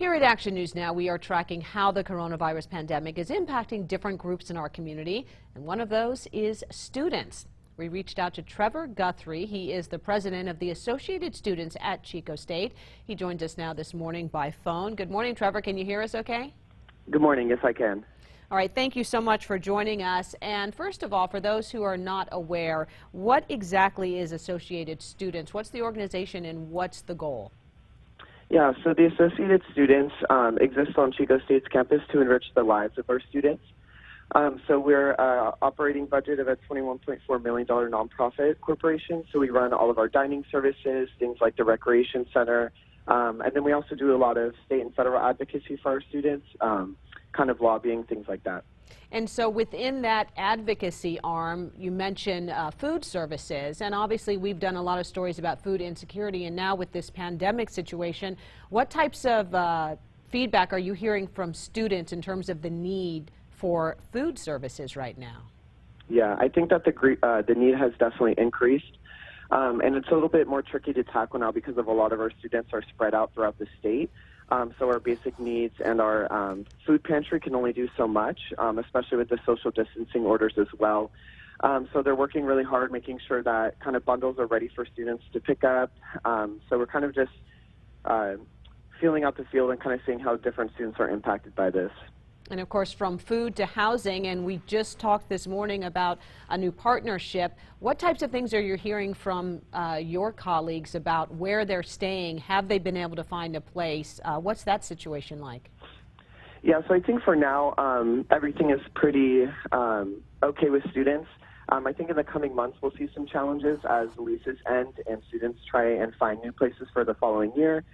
Here at Action News Now, we are tracking how the coronavirus pandemic is impacting different groups in our community, and one of those is students. We reached out to Trevor Guthrie. He is the president of the Associated Students at Chico State. He joins us now this morning by phone. Good morning, Trevor. Can you hear us okay? Good morning. Yes, I can. All right. Thank you so much for joining us. And first of all, for those who are not aware, what exactly is Associated Students? What's the organization and what's the goal? Yeah, so the Associated Students exist on Chico State's campus to enrich the lives of our students. So we're an operating budget of a $21.4 million nonprofit corporation. So we run all of our dining services, things like the recreation center, and then we also do a lot of state and federal advocacy for our students, kind of lobbying, things like that. And so within that advocacy arm, you mentioned food services, and obviously we've done a lot of stories about food insecurity, and now with this pandemic situation, what types of feedback are you hearing from students in terms of the need for food services right now? Yeah, I think that the need has definitely increased, and it's a little bit more tricky to tackle now because of a lot of our students are spread out throughout the state. So our basic needs and our food pantry can only do so much, especially with the social distancing orders as well. So they're working really hard making sure that kind of bundles are ready for students to pick up. So we're kind of just feeling out the field and kind of seeing how different students are impacted by this. And of course, from food to housing, and we just talked this morning about a new partnership. What types of things are you hearing from your colleagues about where they're staying? Have they been able to find a place? What's that situation like? Yeah, so I think for now, everything is pretty okay with students. I think in the coming months, we'll see some challenges as leases end and students try and find new places for the following year.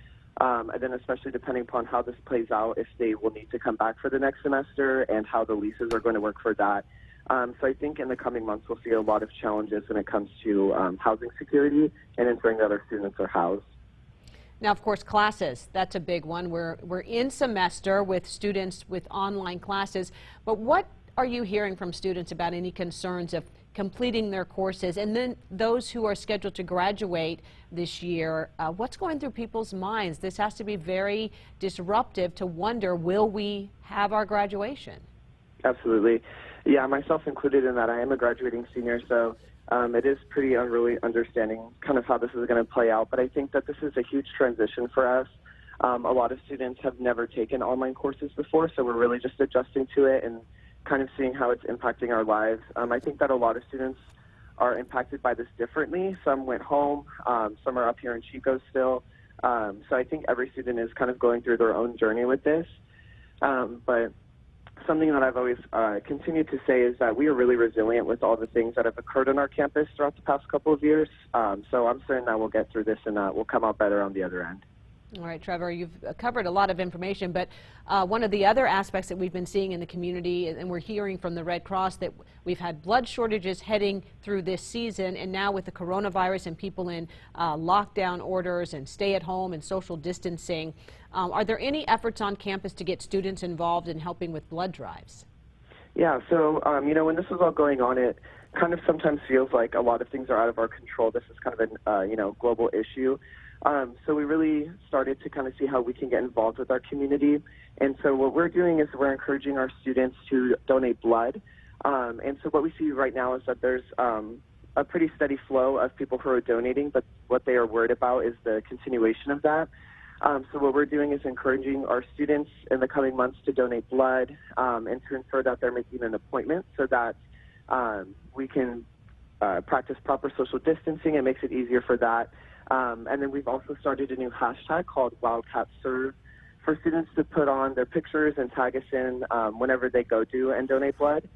And then especially depending upon how this plays out, if they will need to come back for the next semester and how the leases are going to work for that. So I think in the coming months we'll see a lot of challenges when it comes to housing security and ensuring that our students are housed. Now, of course, classes, that's a big one. We're in semester with students with online classes, but what are you hearing from students about any concerns of completing their courses, and then those who are scheduled to graduate this year? What's going through people's minds? This has to be very disruptive to wonder, will we have our graduation? Absolutely. Yeah, myself included in that. I am a graduating senior, so it is pretty unruly understanding kind of how this is going to play out, but I think that this is a huge transition for us. A lot of students have never taken online courses before, so we're really just adjusting to it and kind of seeing how it's impacting our lives. I think that a lot of students are impacted by this differently. Some went home, some are up here in Chico still. So I think every student is kind of going through their own journey with this. But something that I've always continued to say is that we are really resilient with all the things that have occurred on our campus throughout the past couple of years. So I'm certain that we'll get through this and we'll come out better on the other end. All right, Trevor, you've covered a lot of information, but one of the other aspects that we've been seeing in the community, and we're hearing from the Red Cross, that we've had blood shortages heading through this season, and now with the coronavirus and people in lockdown orders and stay at home and social distancing, are there any efforts on campus to get students involved in helping with blood drives? Yeah, so, when this was all going on, it kind of sometimes feels like a lot of things are out of our control. This is kind of a, global issue. So we really started to kind of see how we can get involved with our community. And so what we're doing is we're encouraging our students to donate blood. And so what we see right now is that there's a pretty steady flow of people who are donating, but what they are worried about is the continuation of that. So what we're doing is encouraging our students in the coming months to donate blood and to ensure that they're making an appointment so that we can practice proper social distancing. It makes it easier for that. And then we've also started a new hashtag called WildcatServe for students to put on their pictures and tag us in whenever they go do and donate blood.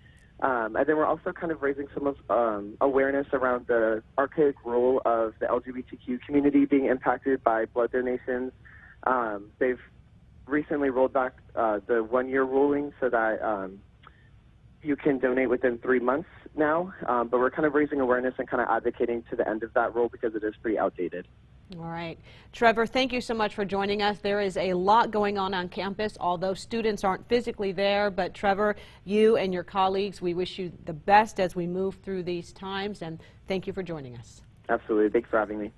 And then we're also kind of raising some of awareness around the archaic rule of the LGBTQ community being impacted by blood donations. They've recently rolled back the one-year ruling so that you can donate within 3 months now, but we're kind of raising awareness and kind of advocating to the end of that rule because it is pretty outdated. All right. Trevor, thank you so much for joining us. There is a lot going on campus, although students aren't physically there. But Trevor, you and your colleagues, we wish you the best as we move through these times, and thank you for joining us. Absolutely. Thanks for having me.